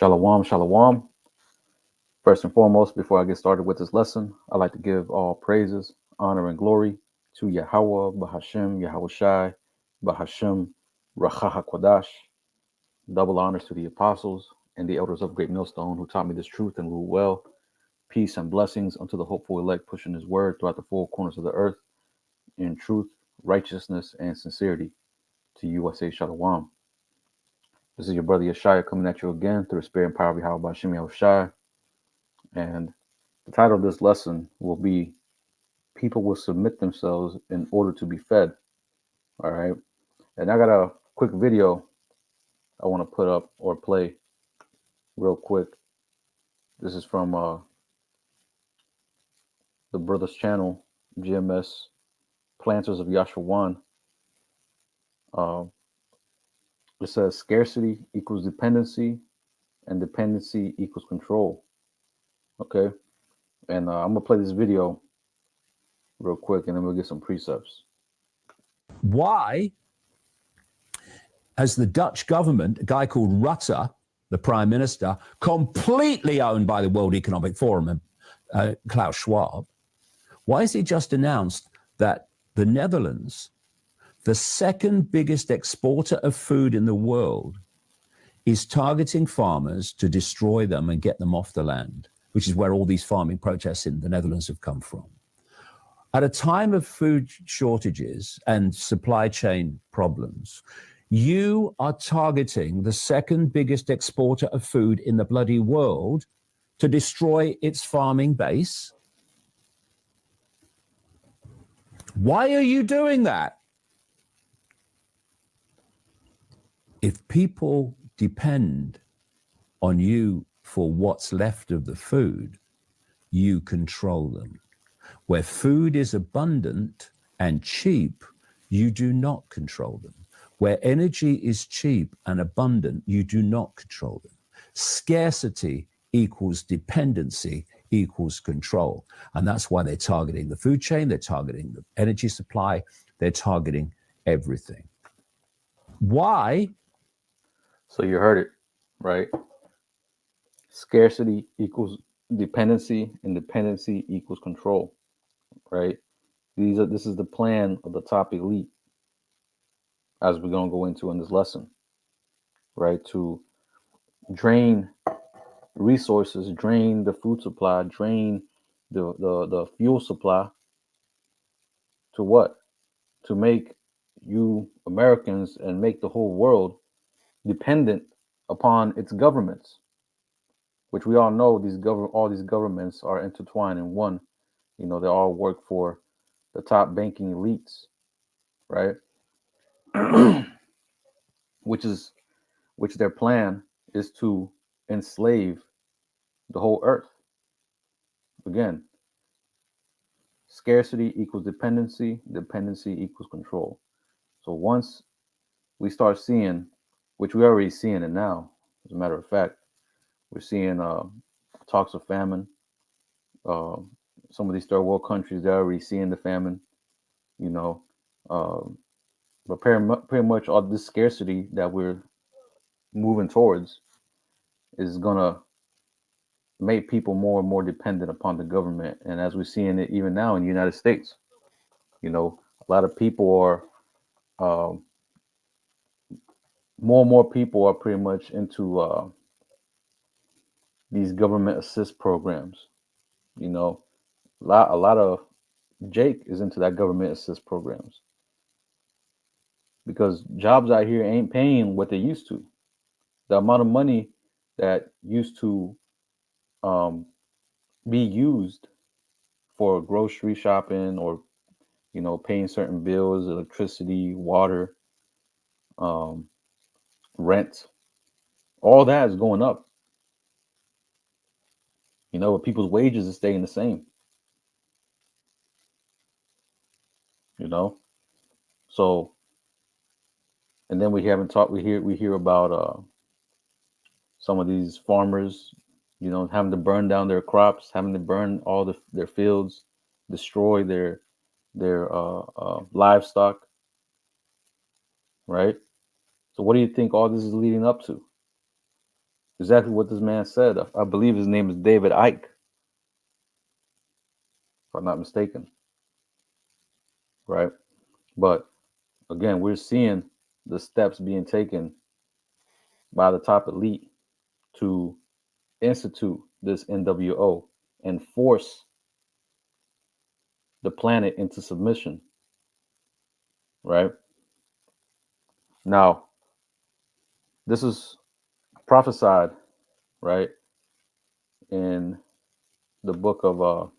Shalom, shalom. First and foremost, before I get started with this lesson, I'd like to give all praises, honor, and glory to Yahweh, Bahashem, Yahweh Shai, Bahashem, Racha HaKodash. Double honors to the apostles and the elders of Great Millstone who taught me this truth and rule well. Peace and blessings unto the hopeful elect pushing his word throughout the four corners of the earth in truth, righteousness, and sincerity. To you I say Shalom. This is your brother Yeshaya coming at you again through the spirit and power of Yahweh Bahashem, Yahweh Shai. And the title of this lesson will be People Will Submit Themselves in Order to Be Fed. All right. And I got a quick video I want to put up or play real quick. This is from the brother's channel, GMS Planters of Yashawan. It says scarcity equals dependency and dependency equals control. Okay. And I'm going to play this video real quick and then we'll get some precepts. Why has the Dutch government, a guy called Rutte, the prime minister, completely owned by the World Economic Forum and Klaus Schwab, why has he just announced that the Netherlands, the second biggest exporter of food in the world, is targeting farmers to destroy them and get them off the land, which is where all these farming protests in the Netherlands have come from? At a time of food shortages and supply chain problems, you are targeting the second biggest exporter of food in the bloody world to destroy its farming base? Why are you doing that? If people depend on you for what's left of the food, you control them. Where food is abundant and cheap, you do not control them. Where energy is cheap and abundant, you do not control them. Scarcity equals dependency equals control. And that's why they're targeting the food chain, they're targeting the energy supply, they're targeting everything. Why? So you heard it, right? Scarcity equals dependency and dependency equals control, right? This is the plan of the top elite, as we're going to go into in this lesson, right? To drain resources, drain the food supply, drain the fuel supply. To what? To make you Americans and make the whole world dependent upon its governments, which we all know all these governments are intertwined in one. You know, they all work for the top banking elites, right? which their plan is to enslave the whole earth. Again, scarcity equals dependency, dependency equals control. So once we start seeing, which we're already seeing it now, as a matter of fact, we're seeing talks of famine. Some of these third world countries, they're already seeing the famine, you know. But pretty much all this scarcity that we're moving towards is gonna make people more and more dependent upon the government. And as we're seeing it even now in the United States, you know, a lot of people are more and more people are pretty much into these government assist programs. You know, a lot of Jake is into that government assist programs because jobs out here ain't paying what they used to. The amount of money that used to be used for grocery shopping or, you know, paying certain bills, electricity, water, rent, all that is going up. You know, but people's wages are staying the same. You know, so, and then we haven't talked. We hear about some of these farmers, you know, having to burn down their crops, having to burn all their fields, destroy their livestock, right? So what do you think all this is leading up to? exactly what this man said. I believe his name is David Icke, if I'm not mistaken, right? But again, we're seeing the steps being taken by the top elite to institute this NWO and force the planet into submission, right? Now, this is prophesied, right, in the book of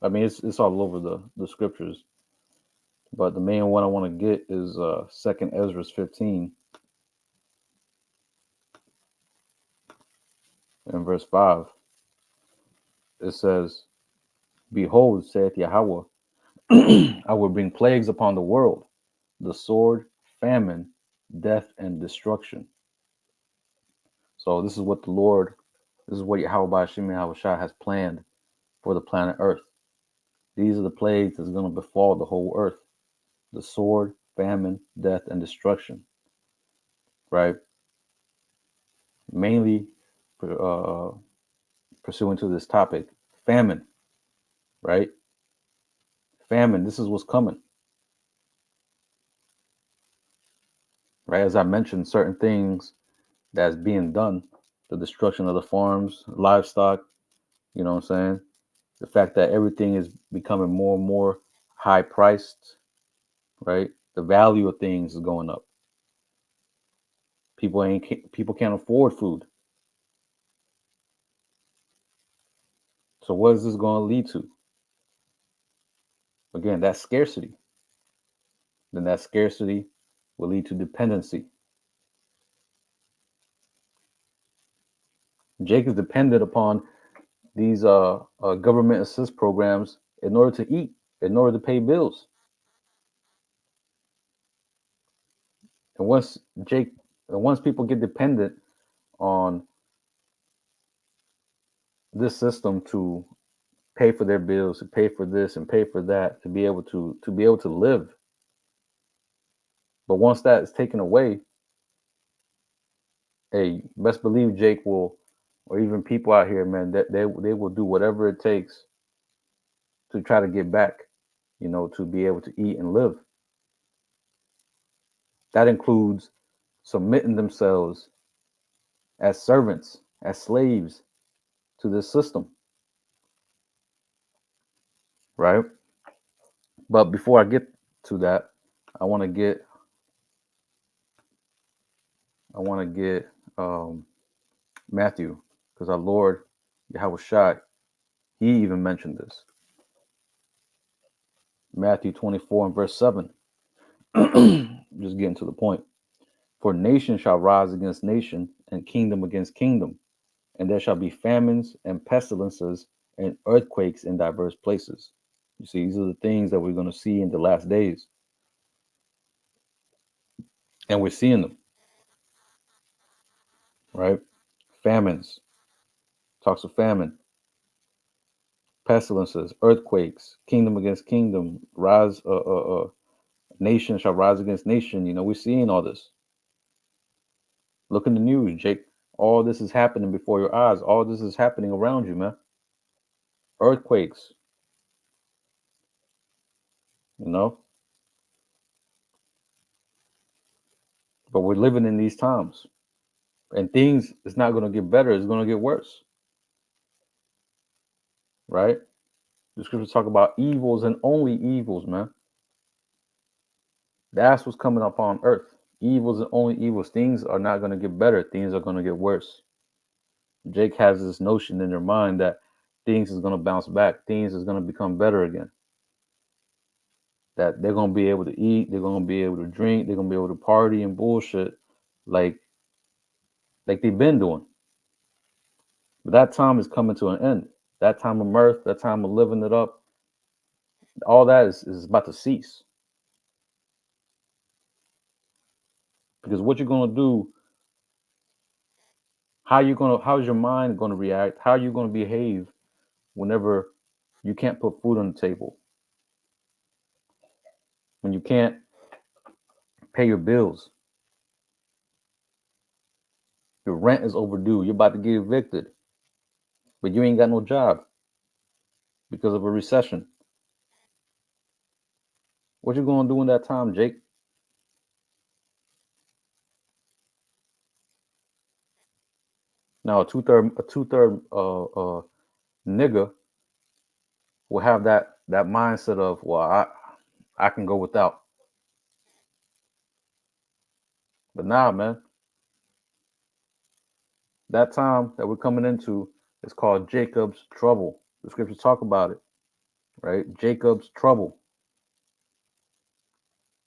I mean it's all over the scriptures, but the main one I want to get is Second Ezra 15 and verse 5. It says, "Behold, saith Yahweh, I will bring plagues upon the world, the sword, famine, death, and destruction." So this is what the Lord, this is what Yahweh Bashim Yahweh Shah has planned for the planet Earth. These are the plagues that's going to befall the whole earth: the sword, famine, death, and destruction. Right? Mainly pursuant to this topic, famine. Right? Famine. This is what's coming. Right? As I mentioned, certain things that's being done, the destruction of the farms, livestock. You know what I'm saying? The fact that everything is becoming more and more high priced. Right? The value of things is going up. People can't afford food. So what is this going to lead to? Again, that's scarcity. Then that scarcity will lead to dependency. Jake is dependent upon these government assist programs in order to eat, in order to pay bills. And once people get dependent on this system to pay for their bills, to pay for this and pay for that, to be able to live. But once that is taken away, hey, best believe Jake will, or even people out here, man, that they will do whatever it takes to try to get back, to be able to eat and live. That includes submitting themselves as servants, as slaves to this system, right? But before I get to that, I want to get Matthew, because our Lord Yahweh Shai, he even mentioned this. Matthew 24 and verse 7. Just getting to the point. For nation shall rise against nation, and kingdom against kingdom, and there shall be famines and pestilences and earthquakes in diverse places. You see, these are the things that we're going to see in the last days. And we're seeing them, right? Famines, talks of famine, pestilences, earthquakes, kingdom against kingdom, nation shall rise against nation. We're seeing all this. Look in the news, Jake. All this is happening before your eyes. All this is happening around you, man. Earthquakes, you know? But we're living in these times. And things, it's not going to get better. It's going to get worse. Right? The scriptures talk about evils and only evils, man. That's what's coming up on earth. Evils and only evils. Things are not going to get better. Things are going to get worse. Jake has this notion in their mind that things is going to bounce back. Things is going to become better again. That they're going to be able to eat. They're going to be able to drink. They're going to be able to party and bullshit like they've been doing. But that time is coming to an end. That time of mirth, that time of living it up, all that is about to cease. Because what you're going to do, how's your mind going to react? How are you going to behave whenever you can't put food on the table? When you can't pay your bills? Your rent is overdue. You're about to get evicted, but you ain't got no job because of a recession. What you gonna do in that time, Jake? Now a two third nigga will have that mindset of, well, I can go without. But nah, man, that time that we're coming into is called Jacob's trouble. The scriptures talk about it, right? Jacob's trouble.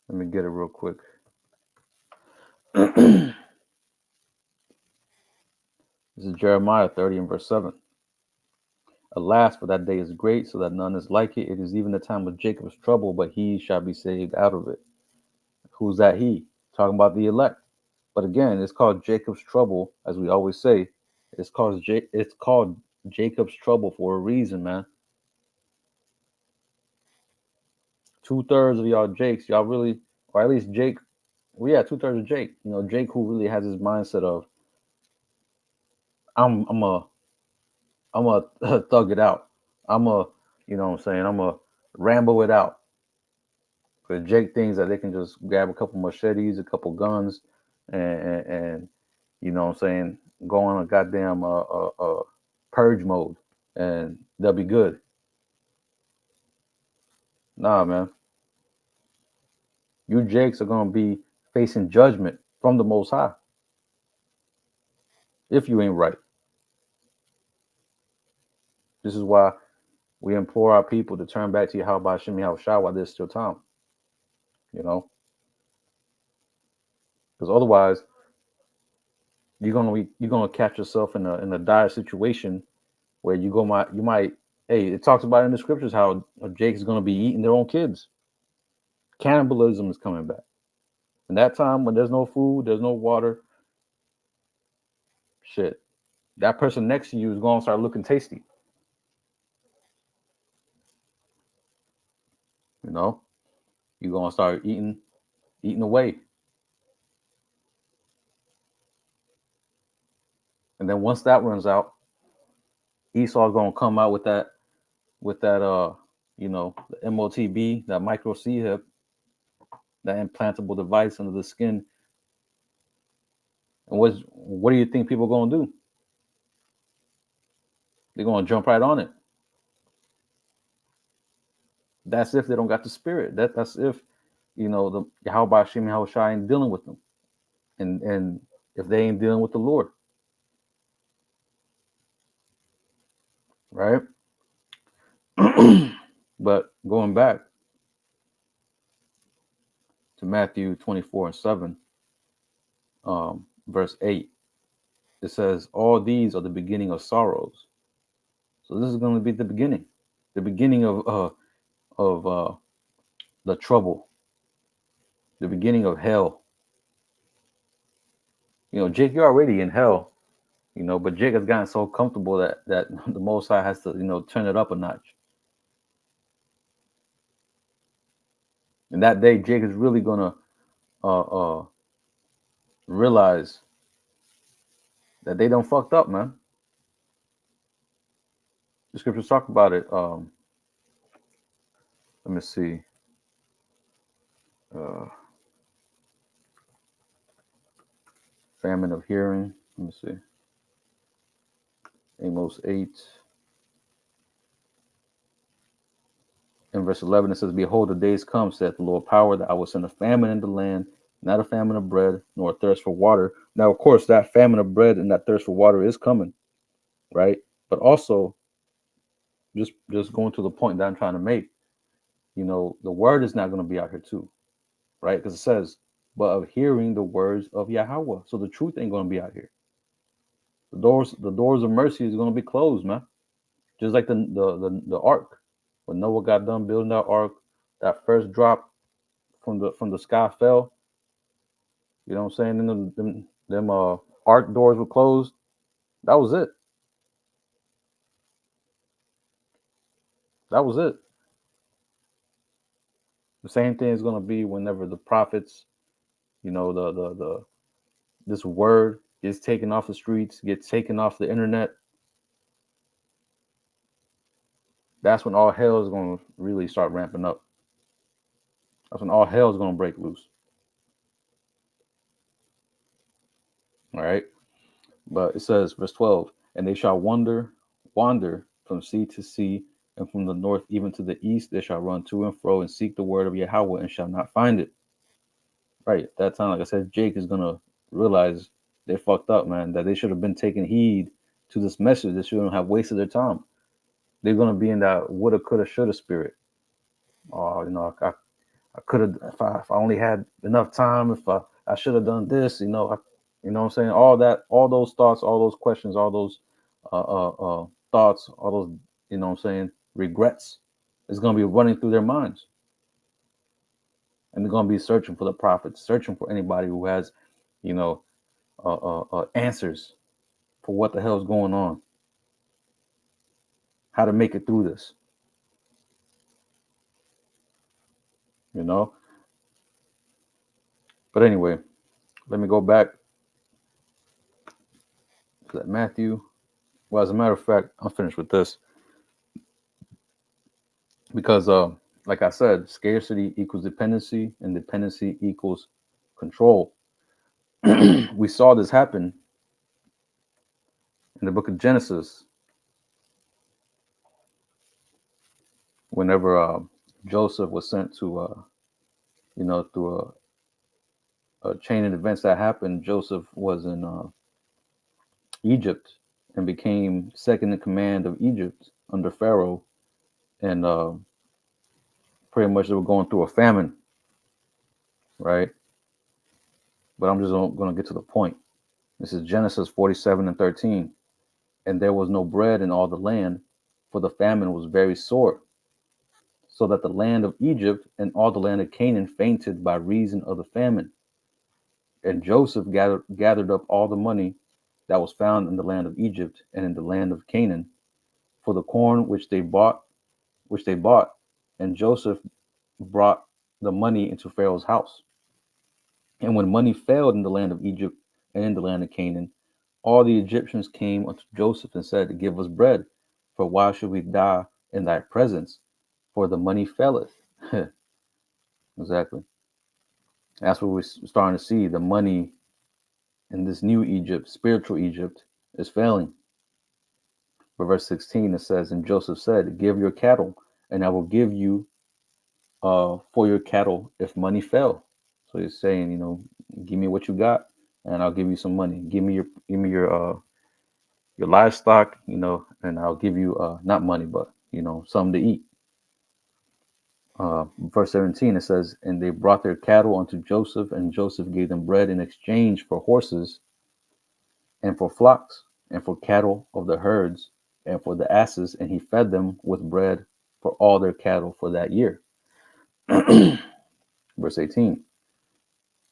Let me get it real quick. This is Jeremiah 30 and verse 7. Alas, for that day is great, so that none is like it. It is even the time of Jacob's trouble, but he shall be saved out of it. Who's that he? Talking about the elect. But again, it's called Jacob's trouble, as we always say. It's called Jacob's trouble for a reason, man. 2/3 of y'all Jakes, y'all really, or at least Jake. Well, yeah, 2/3 of Jake. You know, Jake who really has his mindset of I'm a thug it out. I'm a, you know what I'm saying, I'm a rambo it out. Because Jake thinks that they can just grab a couple machetes, a couple guns, and you know what I'm saying, go on a goddamn purge mode, and they'll be good. Nah, man. You Jakes are gonna be facing judgment from the Most High if you ain't right. This is why we implore our people to turn back to Yahweh Hashem Yahushua while there's still time. You know, because otherwise you're gonna catch yourself in a dire situation where you might. Hey, it talks about in the scriptures how Jake is gonna be eating their own kids. Cannibalism is coming back. In that time when there's no food, there's no water, shit, that person next to you is gonna start looking tasty. You know, you're gonna start eating away. And then once that runs out, Esau's gonna come out with that you know, the MOTB, that micro C hip, that implantable device under the skin. And what do you think people are gonna do? They're gonna jump right on it. That's if they don't got the spirit. That's if, you know, the Yahweh Hashem Yahushua ain't dealing with them. And if they ain't dealing with the Lord. Right? But going back to Matthew 24 and 7, verse 8, it says, all these are the beginning of sorrows. So this is going to be the beginning of the trouble, the beginning of hell. You know, Jake, you're already in hell, you know, but Jake has gotten so comfortable that the Most High has to, you know, turn it up a notch. And that day, Jake is really gonna realize that they done fucked up, man. The scriptures talk about it. Let me see. Famine of hearing. Let me see. Amos 8. In verse 11, it says, behold, the days come, saith the Lord power, that I will send a famine in the land, not a famine of bread, nor a thirst for water. Now, of course, that famine of bread and that thirst for water is coming, right? But also, just going to the point that I'm trying to make, you know, the word is not going to be out here too, right? Because it says, but of hearing the words of Yahweh. So the truth ain't going to be out here. The doors of mercy is going to be closed, man. Just like the ark. When Noah got done building that ark, that first drop from the sky fell. You know what I'm saying? And them ark doors were closed. That was it. That was it. The same thing is going to be whenever the prophets, you know, the this word gets taken off the streets, gets taken off the internet, that's when all hell is going to really start ramping up. That's when all hell is going to break loose. All right. But it says, verse 12, and they shall wander from sea to sea, and from the north even to the east, they shall run to and fro and seek the word of Yahweh and shall not find it. Right. At that time, like I said, Jake is going to realize they fucked up, man, that they should have been taking heed to this message. They shouldn't have wasted their time. They're going to be in that woulda, coulda, shoulda spirit. Oh, I could have, if I only had enough time, if I should have done this, you know what I'm saying? All that, all those thoughts, all those questions, all those thoughts, all those, you know what I'm saying, regrets is going to be running through their minds. And they're going to be searching for the prophets, searching for anybody who has, you know, answers for what the hell is going on, how to make it through this, you know? But anyway, let me go back to that Matthew. Well, as a matter of fact, I'm finished with this because, like I said, scarcity equals dependency, and dependency equals control. We saw this happen in the book of Genesis whenever Joseph was sent to, through a chain of events that happened. Joseph was in Egypt and became second in command of Egypt under Pharaoh, and pretty much they were going through a famine, right? But I'm just going to get to the point. This is Genesis 47:13. And there was no bread in all the land, for the famine was very sore, so that the land of Egypt and all the land of Canaan fainted by reason of the famine. And Joseph gathered up all the money that was found in the land of Egypt and in the land of Canaan for the corn which they bought. And Joseph brought the money into Pharaoh's house. And when money failed in the land of Egypt and in the land of Canaan, all the Egyptians came unto Joseph and said, give us bread, for why should we die in thy presence? For the money faileth. Exactly. That's what we're starting to see. The money in this new Egypt, spiritual Egypt, is failing. But verse 16, it says, and Joseph said, give your cattle, and I will give you for your cattle if money fail. So he's saying, give me what you got, and I'll give you some money. Give me your livestock, and I'll give you not money, but something to eat. Verse 17, it says, and they brought their cattle unto Joseph, and Joseph gave them bread in exchange for horses and for flocks and for cattle of the herds and for the asses, and he fed them with bread for all their cattle for that year. Verse 18,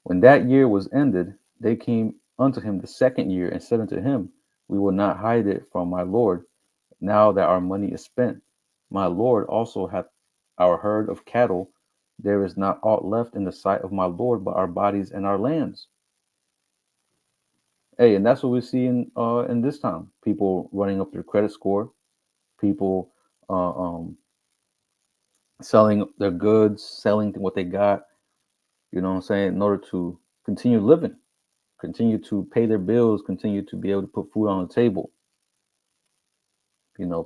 when that year was ended, they came unto him the second year and said unto him, we will not hide it from my Lord, now that our money is spent. My Lord also hath our herd of cattle. There is not aught left in the sight of my Lord but our bodies and our lands. Hey, and that's what we see in this time. People running up their credit score, people selling their goods, selling what they got, you know what I'm saying, in order to continue living, continue to pay their bills, continue to be able to put food on the table.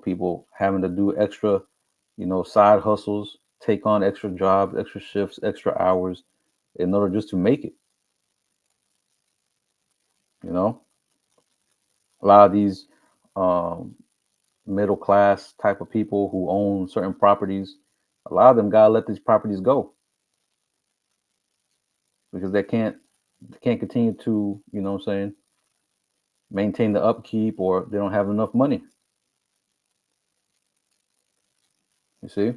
People having to do extra, side hustles, take on extra jobs, extra shifts, extra hours in order just to make it. A lot of these middle class type of people who own certain properties, a lot of them gotta let these properties go because they can't continue to, maintain the upkeep, or they don't have enough money. You see?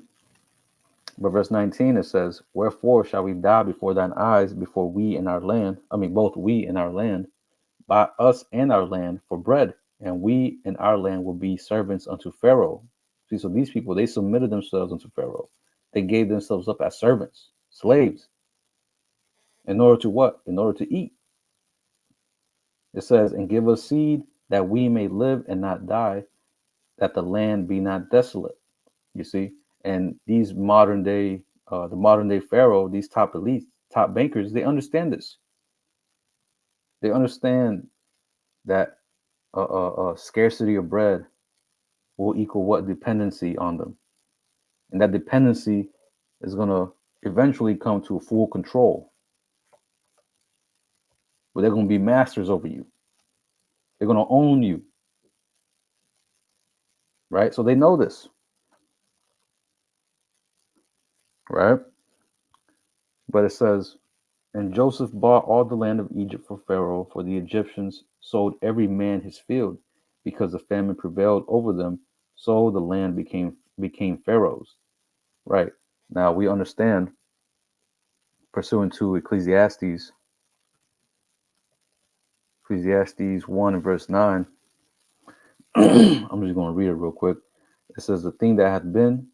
But verse 19, it says, wherefore shall we die before thine eyes, before we and our land, both we and our land, by us and our land for bread, and we and our land will be servants unto Pharaoh. See, so these people, they submitted themselves unto Pharaoh. They gave themselves up as servants, slaves. In order to what? In order to eat. It says, and give us seed that we may live and not die, that the land be not desolate. You see, and these modern day, the modern day Pharaoh, these top elites, top bankers, they understand this. They understand that scarcity of bread will equal what dependency on them, and that dependency is gonna eventually come to full control, where they're gonna be masters over you. They're gonna own you, right? So they know this, right? But it says, and Joseph bought all the land of Egypt for Pharaoh, for the Egyptians sold every man his field, because the famine prevailed over them. So the land became Pharaoh's. Right. Now we understand, pursuant to Ecclesiastes 1 and verse 9. I'm just going to read it real quick. It says, the thing that hath been,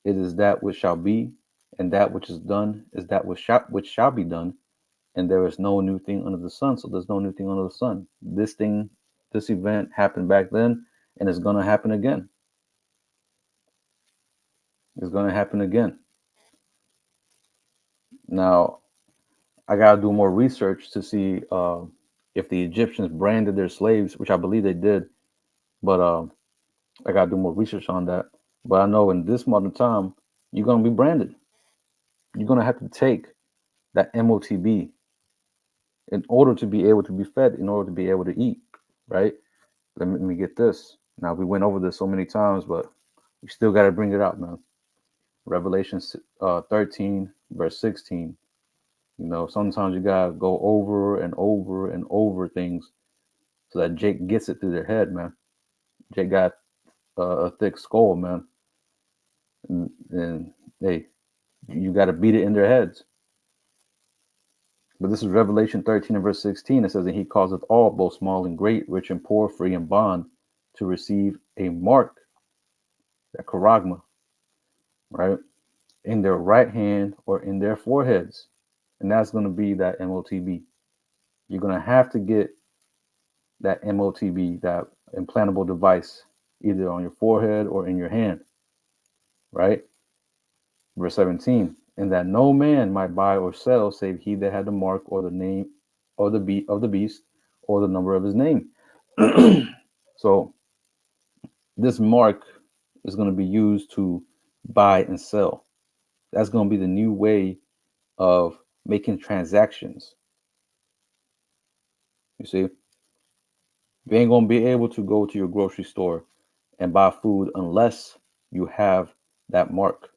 it is that which shall be, and that which is done is that which shall be done, and there is no new thing under the sun. So there's no new thing under the sun. This event happened back then, and it's going to happen again. It's going to happen again. Now, I got to do more research to see if the Egyptians branded their slaves, which I believe they did, but I got to do more research on that. But I know in this modern time, you're going to be branded. You're going to have to take that MOTB in order to be able to be fed, in order to be able to eat, right? Let me get this. Now, we went over this so many times, but we still got to bring it out, man. Revelation 13, verse 16. You know, sometimes you got to go over and over and over things so that Jake gets it through their head, man. Jake got a thick skull, man. And hey, you got to beat it in their heads. But this is Revelation 13 and verse 16. It says, and he causeth all, both small and great, rich and poor, free and bond, to receive a mark, that charagma, right, in their right hand or in their foreheads. And that's going to be that MOTB. You're going to have to get that MOTB, that implantable device, either on your forehead or in your hand, right? Verse 17, and that no man might buy or sell save he that had the mark or the name or the beast or the number of his name. So this mark is going to be used to buy and sell. That's going to be the new way of making transactions. You see, you ain't going to be able to go to your grocery store and buy food unless you have that mark.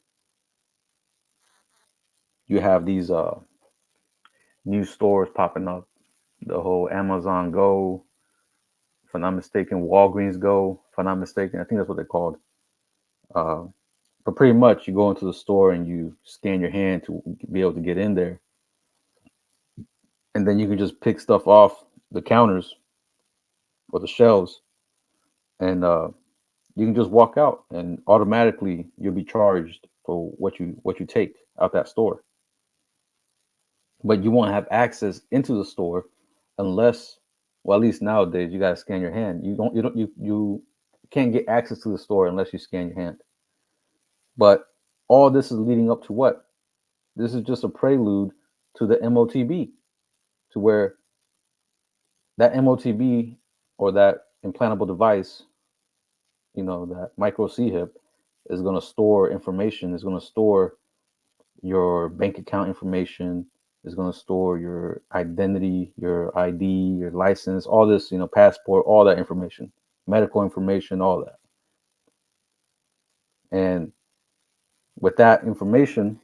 You have these new stores popping up, the whole Amazon Go, if I'm not mistaken, Walgreens Go, if I'm not mistaken. I think that's what they're called. But pretty much you go into the store and you scan your hand to be able to get in there. And then you can just pick stuff off the counters or the shelves, and you can just walk out, and automatically you'll be charged for what you take out that store. But you won't have access into the store unless, well, at least nowadays you got to scan your hand. You can't get access to the store unless you scan your hand. But all this is leading up to what? This is just a prelude to the MOTB, to where that MOTB, or that implantable device, you know, that micro C-hip, is going to store information, is going to store your bank account information, is going to store your identity, your ID, your license, all this, you know, passport, all that information, medical information, all that. And with that information,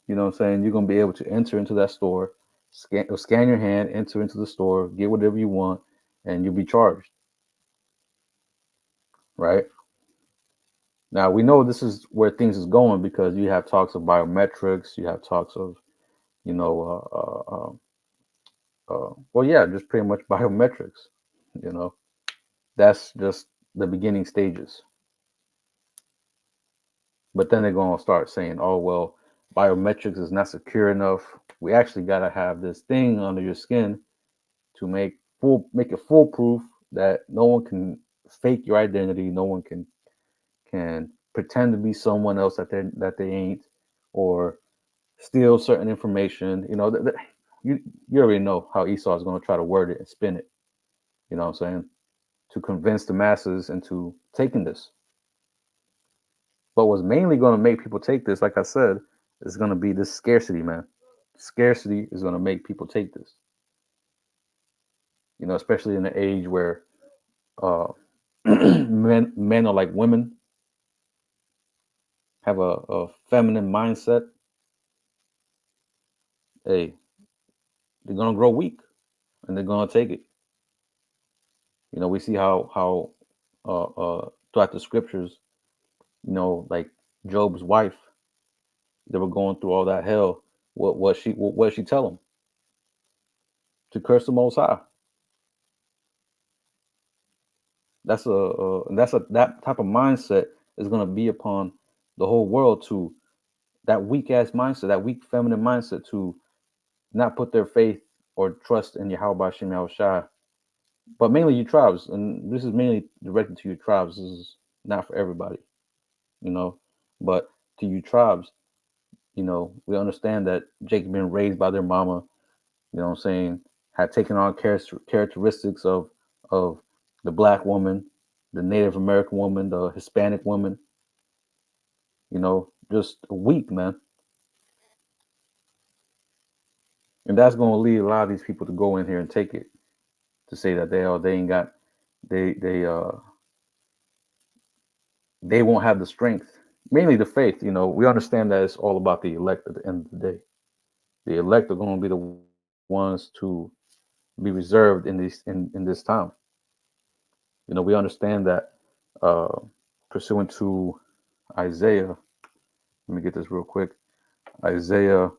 you know what I'm saying, you're going to be able to enter into that store, scan your hand, enter into the store, get whatever you want, and you'll be charged. Right? Now, we know this is where things is going because you have talks of biometrics, you have talks of, you know, well, yeah, just pretty much biometrics, you know. That's just the beginning stages. But then they're going to start saying, oh, well, biometrics is not secure enough. We actually got to have this thing under your skin to make make it foolproof that no one can fake your identity, no one can pretend to be someone else that they ain't, or steal certain information. You already know how Esau is going to try to word it and spin it. You know what I'm saying? To convince the masses into taking this. But what's mainly going to make people take this, like I said, is going to be this scarcity, man. Scarcity is going to make people take this. Especially in an age where uh, men are like women, have a feminine mindset. Hey, they're going to grow weak, and they're going to take it. We see how throughout the scriptures, like Job's wife, they were going through all that hell. What did she tell him? To curse the Most High. That type of mindset is going to be upon the whole world, to that weak ass mindset, that weak feminine mindset, to not put their faith or trust in Yahweh Shem Yahushai. But mainly you tribes, and this is mainly directed to you tribes. This is not for everybody, but to you tribes, we understand that Jacob been raised by their mama, had taken on characteristics of the black woman, the Native American woman, the Hispanic woman, just weak, man. And that's going to lead a lot of these people to go in here and take it, to say that they ain't got, they won't have the strength, mainly the faith. We understand that it's all about the elect at the end of the day. The elect are going to be the ones to be reserved in this time. We understand that pursuant to Isaiah, let me get this real quick. Isaiah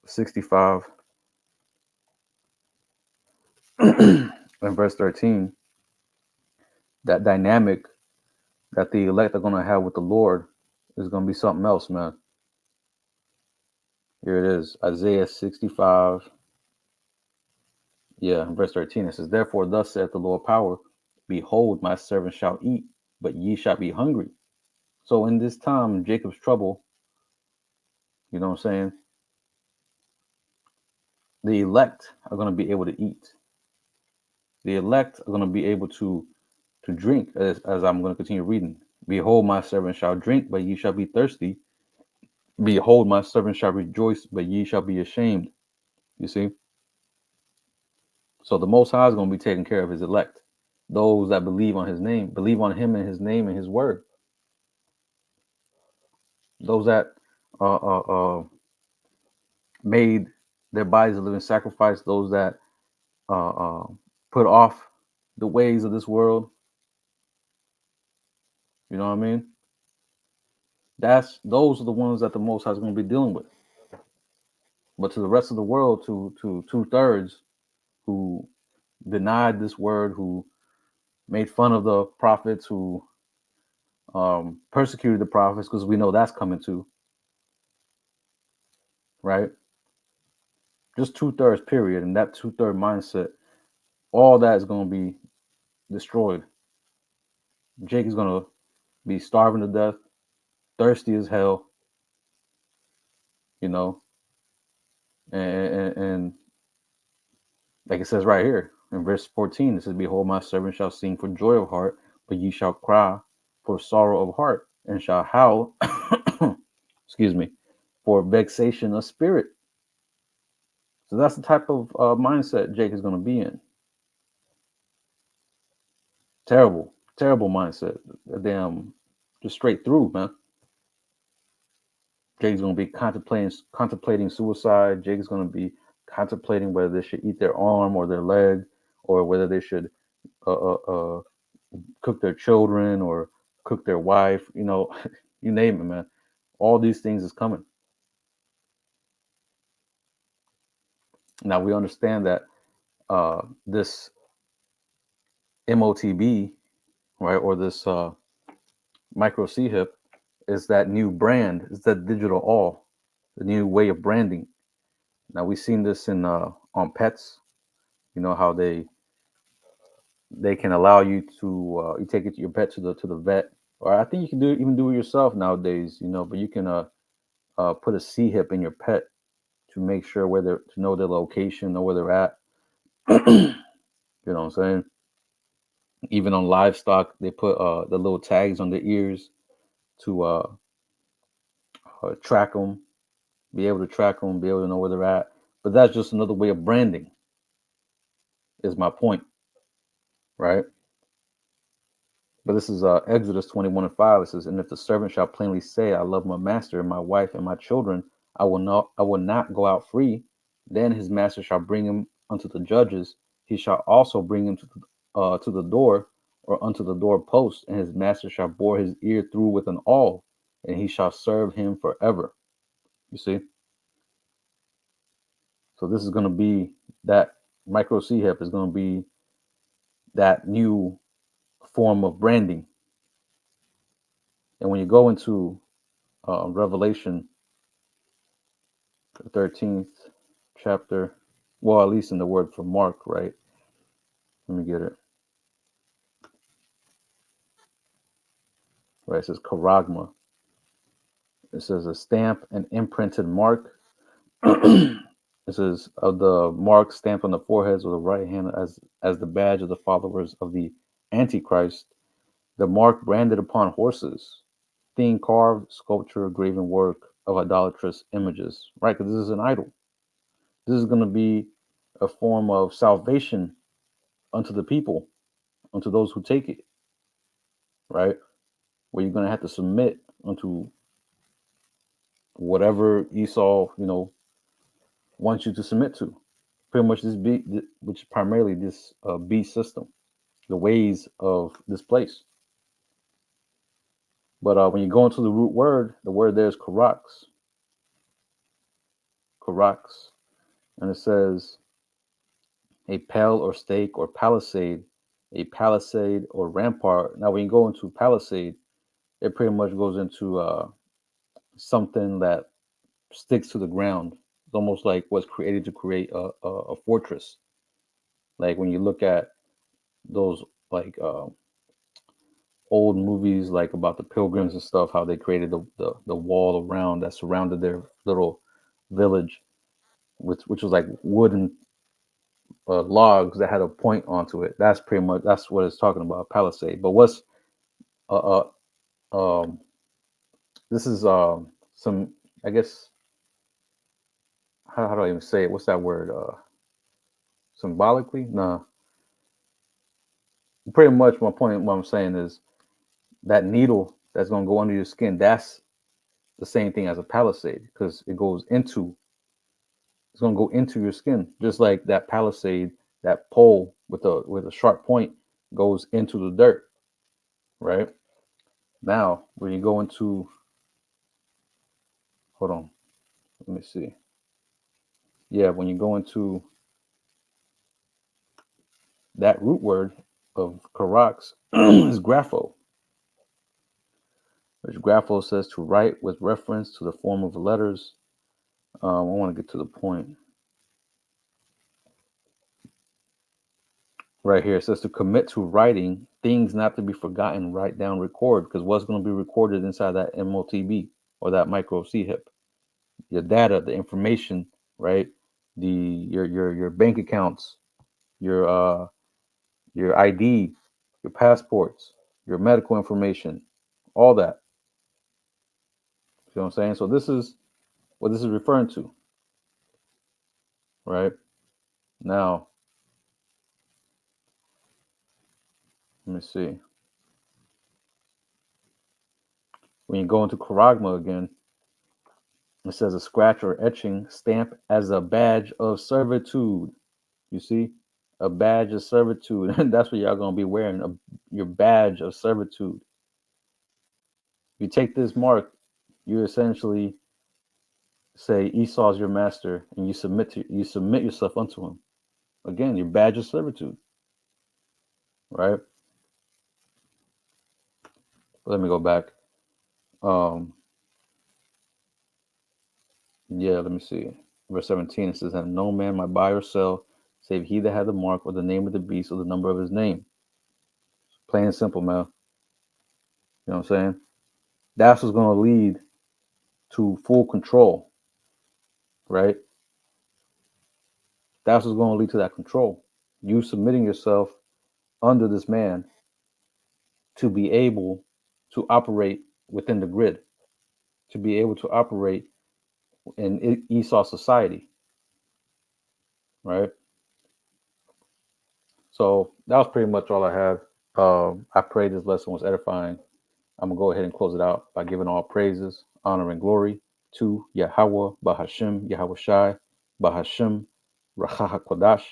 65 and verse 13, that dynamic that the elect are going to have with the Lord is going to be something else, man. Here it is, Isaiah 65, verse 13. It says, "Therefore thus saith the Lord power, behold, my servant shall eat, but ye shall be hungry." So in this time, Jacob's trouble, you know what I'm saying, the elect are going to be able to eat. The elect are going to be able to drink, as I'm going to continue reading. "Behold, my servant shall drink, but ye shall be thirsty. Behold, my servant shall rejoice, but ye shall be ashamed." You see? So the Most High is going to be taking care of his elect, those that believe on his name, believe on him and his name and his word. Those that made their bodies a living sacrifice, those that put off the ways of this world. You know what I mean? Those are the ones that the Most High is going to be dealing with. But to the rest of the world, to 2/3 who denied this word, who made fun of the prophets, who persecuted the prophets, because we know that's coming too, right? Just 2/3 period, and that 2/3 mindset, all that is going to be destroyed. Jake is going to be starving to death, thirsty as hell, and like it says right here in verse 14, it says, "Behold, my servant shall sing for joy of heart, but ye shall cry for sorrow of heart, and shall howl excuse me, for vexation of spirit." So that's the type of mindset Jake is going to be in. Terrible mindset. Damn, just straight through, man. Jake's going to be contemplating suicide. Jake's going to be contemplating whether they should eat their arm or their leg, or whether they should cook their children or cook their wife. You name it, man. All these things is coming. Now we understand that this MOTB, right, or this micro CHIP, is that new brand, is that digital all, the new way of branding. Now we've seen this in on pets, how they they can allow you to you take it your pet to the vet, or I think you can do it yourself nowadays, you know. But you can put a C hip in your pet to make sure where they're to know their location, know where they're at. You know what I'm saying? Even on livestock, they put the little tags on their ears to track them, be able to track them, be able to know where they're at. But that's just another way of branding. Is my point, right? But this is Exodus 21:5. It says, "And if the servant shall plainly say, I love my master and my wife and my children, I will not go out free. Then his master shall bring him unto the judges. He shall also bring him to the door or unto the door post, and his master shall bore his ear through with an awl, and he shall serve him forever." You see? So this is going to be that micro C hip is going to be that new form of branding. And when you go into Revelation, the 13th chapter, well, at least in the word for Mark, right? Let me get it. Right, it says charagma. It says a stamp, an imprinted mark. It says of the mark stamped on the foreheads of the right hand as the badge of the followers of the Antichrist. The mark branded upon horses, theme carved, sculpture, graven work of idolatrous images. Right, because this is an idol. This is going to be a form of salvation unto the people, unto those who take it. Right, where you're going to have to submit unto whatever Esau, you know, wants you to submit to. Pretty much this beat, which is primarily this beast system, the ways of this place. But when you go into the root word, the word there is karax, and it says a pale or stake or palisade, a palisade or rampart. Now, when you go into palisade, it pretty much goes into something that sticks to the ground. It's almost like what's created to create a fortress. Like when you look at those like old movies, like about the pilgrims and stuff, how they created the wall around that surrounded their little village, which was like wooden logs that had a point onto it. That's pretty much that's what it's talking about, palisade. But what's uh, um this is some, I guess, how do I even say it? What's that word? Symbolically? No. Pretty much my point, what I'm saying is that needle that's gonna go under your skin, that's the same thing as a palisade because it goes into it's gonna go into your skin, just like that palisade, that pole with a sharp point goes into the dirt, right? Now, when you go into, hold on, let me see. Yeah, when you go into that root word of karax is grapho, which grapho says to write with reference to the form of the letters. I want to get to the point. Right here, it says to commit to writing things not to be forgotten, write down, record, because what's going to be recorded inside that MOTB or that micro C hip? Your data, the information, right? Your bank accounts, your ID, your passports, your medical information, all that. You know what I'm saying? So this is what this is referring to, right? Now, let me see. When you go into charagma again, it says a scratch or etching stamp as a badge of servitude. You see, a badge of servitude, and that's what y'all gonna be wearing, your badge of servitude. If you take this mark, you essentially say Esau's your master, and you submit yourself unto him. Again, your badge of servitude, right? Let me go back. Yeah, let me see. Verse 17, it says, "And no man might buy or sell, save he that had the mark or the name of the beast or the number of his name." Plain and simple, man. You know what I'm saying? That's what's going to lead to full control, right? That's what's going to lead to that control. You submitting yourself under this man to be able to operate within the grid, to be able to operate in Esau society, right? So that was pretty much all I had. I pray this lesson was edifying. I'm going to go ahead and close it out by giving all praises, honor, and glory to Yahweh, Bahashim, Yahweh Shai, Bahashim, Rachaha Kodash.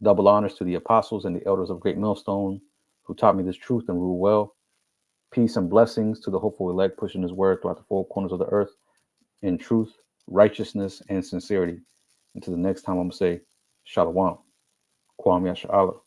Double honors to the apostles and the elders of Great Millstone who taught me this truth and rule well. Peace and blessings to the hopeful elect pushing his word throughout the four corners of the earth in truth, righteousness, and sincerity. Until the next time, I'm going to say, Shalom, Kwam Yasha'Allah.